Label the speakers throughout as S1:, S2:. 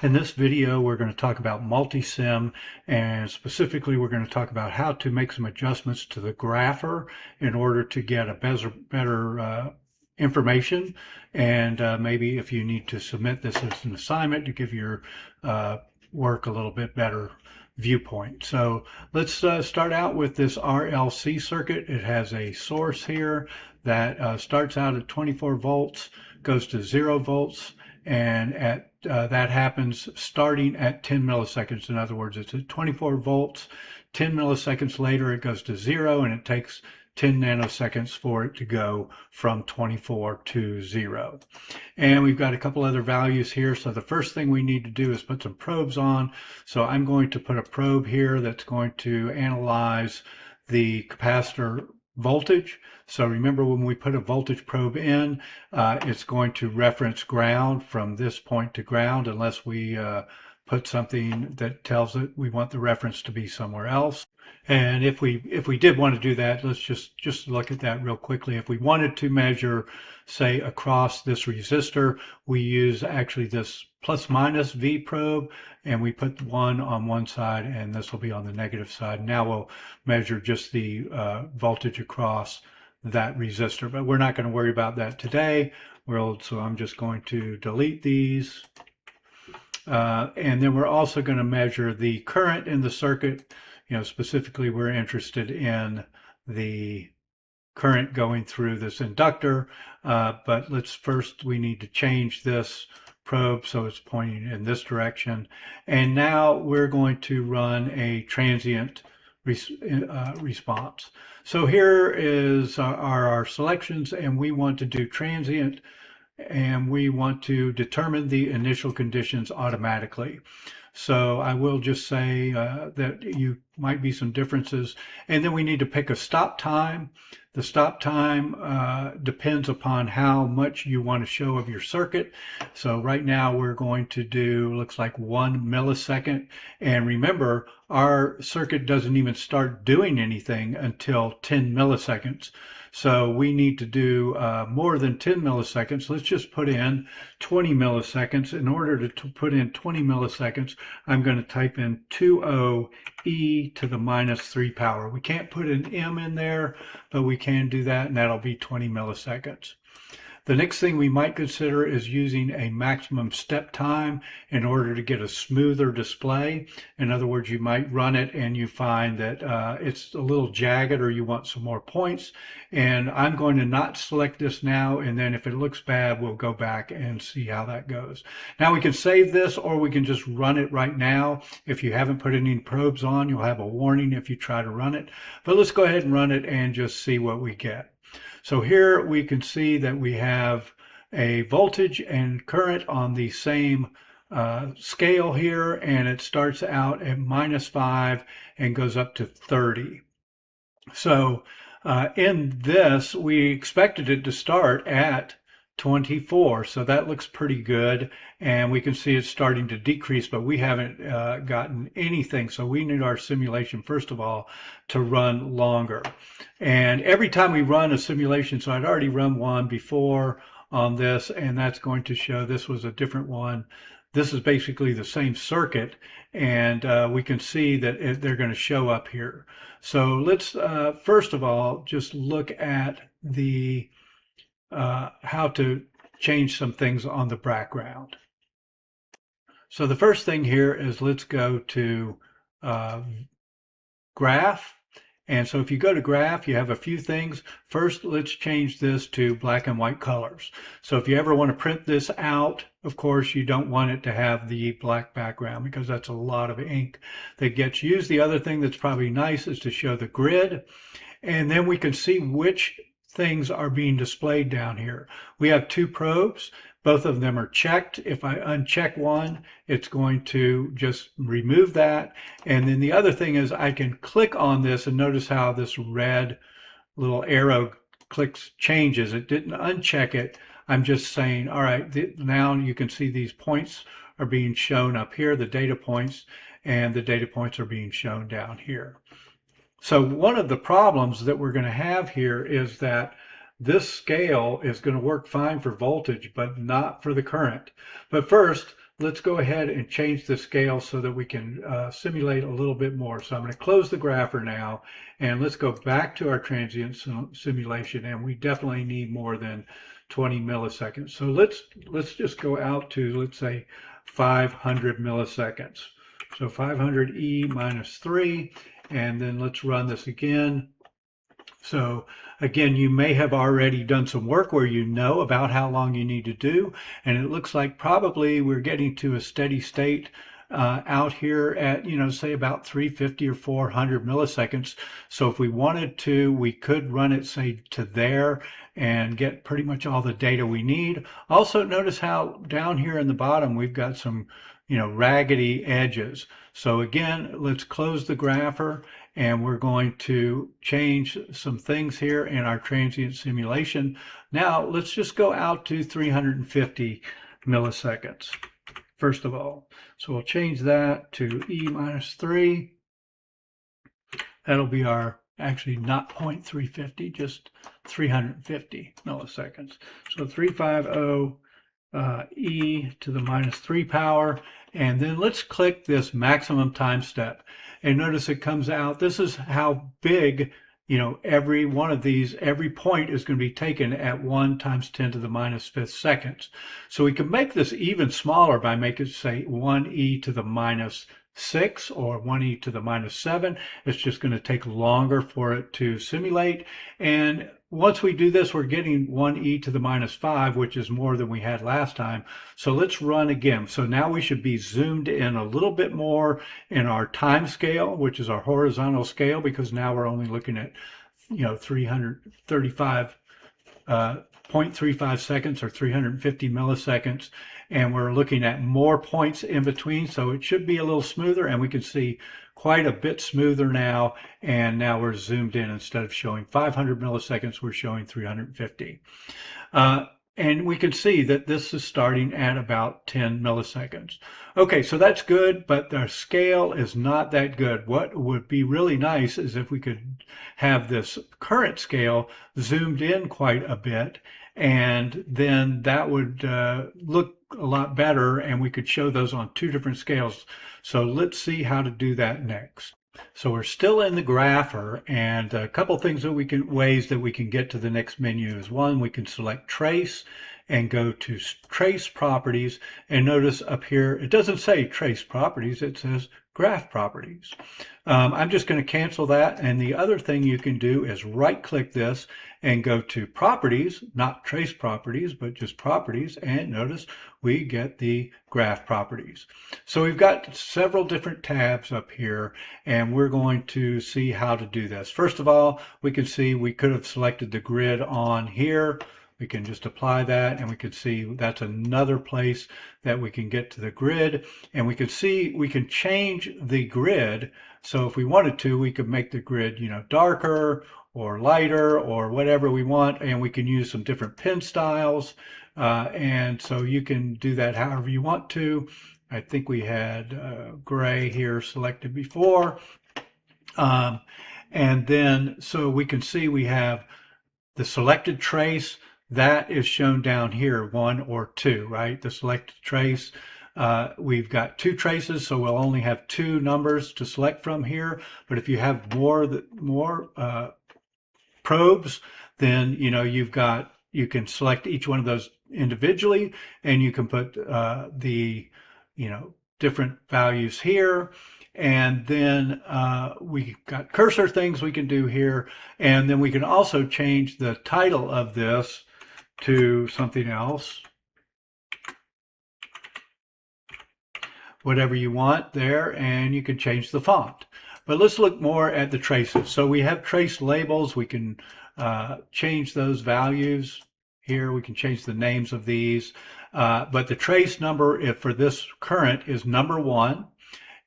S1: In this video, we're going to talk about multisim, and specifically we're going to talk about how to make some adjustments to the grapher in order to get a better information, and maybe if you need to submit this as an assignment to give your work a little bit better viewpoint. So let's start out with this RLC circuit. It has a source here that starts out at 24 volts, goes to 0 volts, and that happens starting at 10 milliseconds. In other words, it's at 24 volts. 10 milliseconds later, it goes to 0, and it takes 10 nanoseconds for it to go from 24 to 0. And we've got a couple other values here. So the first thing we need to do is put some probes on. So I'm going to put a probe here that's going to analyze the capacitor voltage. So remember, when we put a voltage probe in, it's going to reference ground from this point to ground unless we put something that tells it we want the reference to be somewhere else. And if we did want to do that, let's just look at that real quickly. If we wanted to measure, say, across this resistor, we use actually this plus minus V probe, and we put one on one side, and this will be on the negative side. Now we'll measure just the voltage across that resistor, but we're not going to worry about that today. So I'm just going to delete these. And then we're also going to measure the current in the circuit. Specifically, we're interested in the current going through this inductor, but we need to change this probe so it's pointing in this direction. And now we're going to run a transient response. So here are our selections, and we want to do transient, and we want to determine the initial conditions automatically. So I will just say that you might be some differences. And then we need to pick a stop time. The stop time depends upon how much you want to show of your circuit. So right now we're going to do, looks like 1 millisecond. And remember, our circuit doesn't even start doing anything until 10 milliseconds. So we need to do more than 10 milliseconds. Let's just put in 20 milliseconds. In order to put in 20 milliseconds, I'm going to type in 20 e to the minus 3 power. We can't put an m in there, but we can do that, and that'll be 20 milliseconds. The next thing we might consider is using a maximum step time in order to get a smoother display. In other words, you might run it and you find that it's a little jagged, or you want some more points. And I'm going to not select this now, and then if it looks bad, we'll go back and see how that goes. Now we can save this, or we can just run it right now. If you haven't put any probes on, you'll have a warning if you try to run it. But let's go ahead and run it and just see what we get. So here we can see that we have a voltage and current on the same scale here, and it starts out at -5 and goes up to 30. So in this, we expected it to start at 24, so that looks pretty good, and we can see it's starting to decrease, but we haven't gotten anything. So we need our simulation, first of all, to run longer. And every time we run a simulation, so I'd already run one before on this, and that's going to show this was a different one. This is basically the same circuit, and we can see that they're going to show up here. So let's first of all just look at the how to change some things on the background. So the first thing here is, let's go to graph. And so if you go to graph, you have a few things. First, let's change this to black and white colors. So if you ever want to print this out, of course, you don't want it to have the black background, because that's a lot of ink that gets used. The other thing that's probably nice is to show the grid. And then we can see which things are being displayed down here. We have 2 probes. Both of them are checked. If I uncheck one, it's going to just remove that. And then the other thing is, I can click on this, and notice how this red little arrow changes. It didn't uncheck it. I'm just saying, all right, now you can see these points are being shown up here, the data points, and the data points are being shown down here. So one of the problems that we're going to have here is that this scale is going to work fine for voltage, but not for the current. But first, let's go ahead and change the scale so that we can simulate a little bit more. So I'm going to close the grapher now, and let's go back to our transient simulation, and we definitely need more than 20 milliseconds. So let's just go out to, let's say, 500 milliseconds. So 500 E minus 3, and then let's run this again. So again, you may have already done some work where you know about how long you need to do, and it looks like probably we're getting to a steady state out here at, say about 350 or 400 milliseconds. So if we wanted to, we could run it, say, to there and get pretty much all the data we need. Also, notice how down here in the bottom, we've got some, raggedy edges. So again, let's close the grapher, and we're going to change some things here in our transient simulation. Now let's just go out to 350 milliseconds first of all. So we'll change that to E minus 3. That'll be our, actually not 0.350, just 350 milliseconds. So 350 e to the minus 3 power, and then let's click this maximum time step, and notice it comes out. This is how big, every one of these, every point is going to be taken at 1 times 10 to the minus 5th seconds. So we can make this even smaller by making, say, 1e to the minus 6 or 1e to the minus 7. It's just going to take longer for it to simulate, and once we do this, we're getting 1e to the minus 5, which is more than we had last time. So let's run again. So now we should be zoomed in a little bit more in our time scale, which is our horizontal scale, because now we're only looking at, 335 0.35 seconds or 350 milliseconds, and we're looking at more points in between, so it should be a little smoother, and we can see quite a bit smoother now, and now we're zoomed in. Instead of showing 500 milliseconds, we're showing 350. And we can see that this is starting at about 10 milliseconds. Okay, so that's good, but the scale is not that good. What would be really nice is if we could have this current scale zoomed in quite a bit, and then that would look a lot better, and we could show those on 2 different scales. So let's see how to do that next. So we're still in the grapher, and a couple things that ways that we can get to the next menu is, one, we can select trace and go to trace properties, and notice up here it doesn't say trace properties, it says graph properties. I'm just going to cancel that, and the other thing you can do is right click this and go to properties, not trace properties, but just properties, and notice we get the graph properties. So we've got several different tabs up here, and we're going to see how to do this. First of all, we can see we could have selected the grid on here. We can just apply that, and we can see that's another place that we can get to the grid, and we can see we can change the grid. So if we wanted to, we could make the grid, darker or lighter or whatever we want, and we can use some different pen styles, and so you can do that however you want to. I think we had gray here selected before, and then so we can see we have the selected trace. That is shown down here, 1 or 2, right? The selected trace. We've got 2 traces, so we'll only have 2 numbers to select from here. But if you have more probes, then you can select each one of those individually, and you can put the different values here. And then we've got cursor things we can do here, and then we can also change the title of this to something else, whatever you want there, and you can change the font. But let's look more at the traces. So we have trace labels. We can change those values here. We can change the names of these, but the trace number for this current is number 1.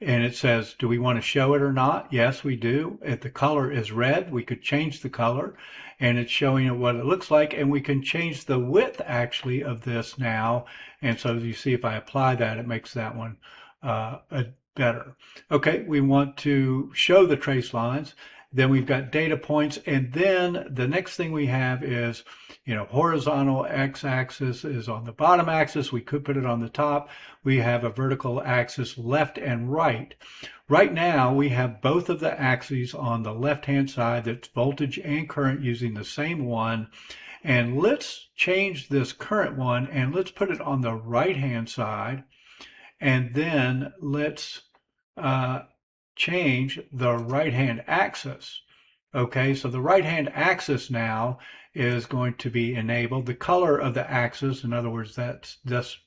S1: And it says, do we want to show it or not? Yes, we do. If the color is red, we could change the color, and it's showing it what it looks like. And we can change the width actually of this now. And so you see, if I apply that, it makes that one better. Okay, we want to show the trace lines. Then we've got data points. And then the next thing we have is, horizontal x-axis is on the bottom axis. We could put it on the top. We have a vertical axis left and right. Right now, we have both of the axes on the left-hand side. That's voltage and current using the same one. And let's change this current one and let's put it on the right-hand side. And then let's change the right-hand axis. Okay, so the right-hand axis now is going to be enabled. The color of the axis, in other words, that's this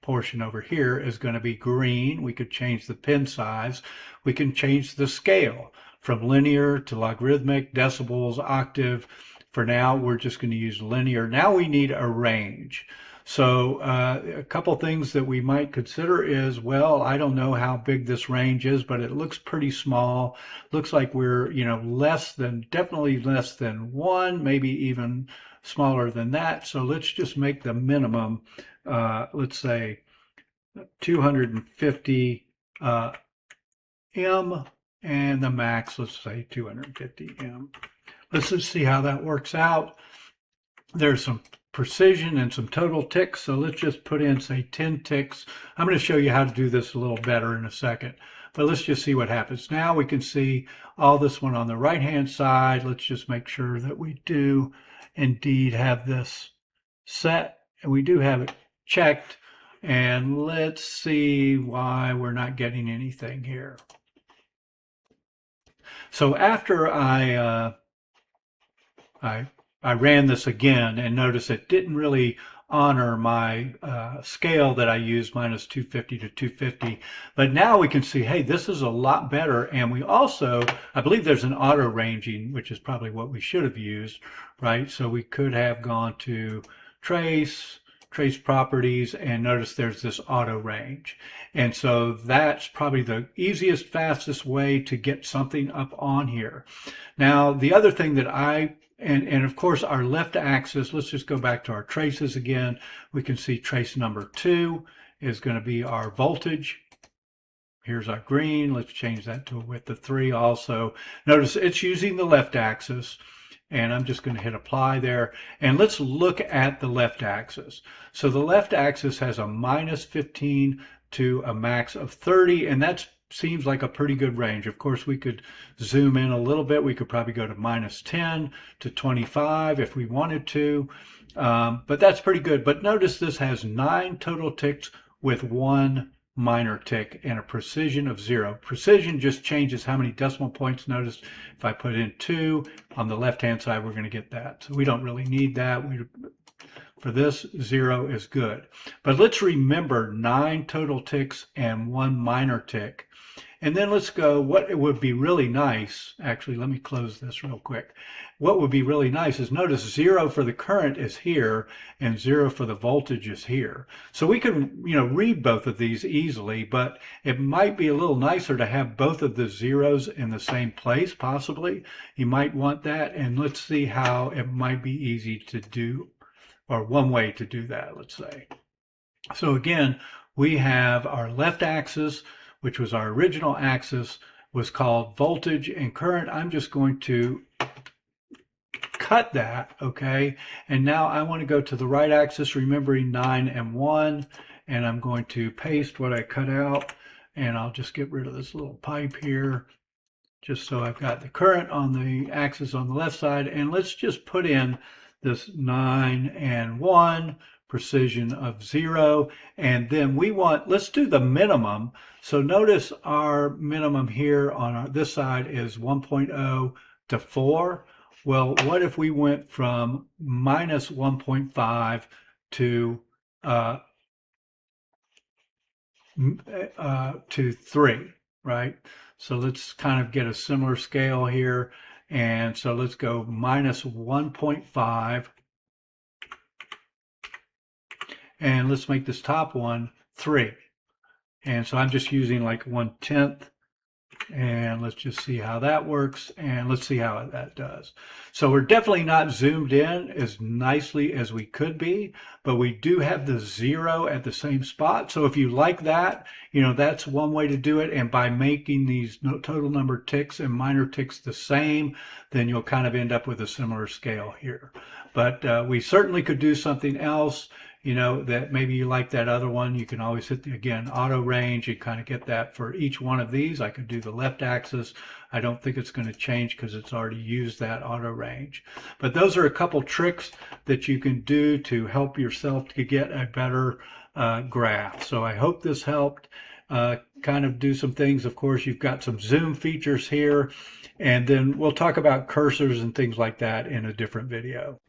S1: portion over here, is going to be green. We could change the pin size. We can change the scale from linear to logarithmic, decibels, octave. For now, we're just going to use linear. Now we need a range. So a couple things that we might consider is, well, I don't know how big this range is, but it looks pretty small. Looks like we're, definitely less than 1, maybe even smaller than that. So let's just make the minimum, let's say 250 M, and the max, let's say 250 M. Let's just see how that works out. There's some precision and some total ticks, so let's just put in, say, 10 ticks. I'm going to show you how to do this a little better in a second, but let's just see what happens. Now we can see all this one on the right-hand side. Let's just make sure that we do indeed have this set, and we do have it checked, and let's see why we're not getting anything here. So after I ran this again and noticed it didn't really honor my scale that I used, minus 250 to 250. But now we can see, hey, this is a lot better. And we also, I believe there's an auto ranging, which is probably what we should have used, right? So we could have gone to trace properties, and notice there's this auto range. And so that's probably the easiest, fastest way to get something up on here. Now, the other thing that and of course our left axis, let's just go back to our traces again. We can see trace number 2 is going to be our voltage. Here's our green. Let's change that to a width of 3 also. Notice it's using the left axis, and I'm just going to hit apply there. And let's look at the left axis. So the left axis has a minus 15 to a max of 30, and that seems like a pretty good range. Of course, we could zoom in a little bit. We could probably go to minus 10 to 25 if we wanted to, but that's pretty good. But notice this has 9 total ticks with 1 minor tick and a precision of 0. Precision just changes how many decimal points. Notice if I put in 2 on the left-hand side, we're going to get that. So we don't really need that. For this, 0 is good. But let's remember 9 total ticks and 1 minor tick. And then let's go, what it would be really nice, actually, let me close this real quick. What would be really nice is notice 0 for the current is here and 0 for the voltage is here. So we can, read both of these easily, but it might be a little nicer to have both of the zeros in the same place, possibly. You might want that, and let's see how it might be easy to do, or one way to do that, let's say. So again, we have our left axis, which was our original axis, was called voltage and current. I'm just going to cut that, okay? And now I want to go to the right axis, remembering 9 and 1, and I'm going to paste what I cut out, and I'll just get rid of this little pipe here, just so I've got the current on the axis on the left side, and let's just put in this 9 and 1, precision of 0, and then let's do the minimum. So notice our minimum here on this side is 1.0 to 4. Well, what if we went from minus 1.5 to 3, right? So let's kind of get a similar scale here. And so let's go minus 1.5. And let's make this top one 3. And so I'm just using like 1/10 And let's just see how that works, and let's see how that does. So we're definitely not zoomed in as nicely as we could be, but we do have the 0 at the same spot. So if you like that, that's one way to do it. And by making these total number ticks and minor ticks the same, then you'll kind of end up with a similar scale here. But we certainly could do something else, that maybe you like that other one. You can always hit the, again, auto range. You kind of get that for each one of these. I could do the left axis. I don't think it's going to change because it's already used that auto range. But those are a couple tricks that you can do to help yourself to get a better graph. So I hope this helped kind of do some things. Of course, you've got some zoom features here, and then we'll talk about cursors and things like that in a different video.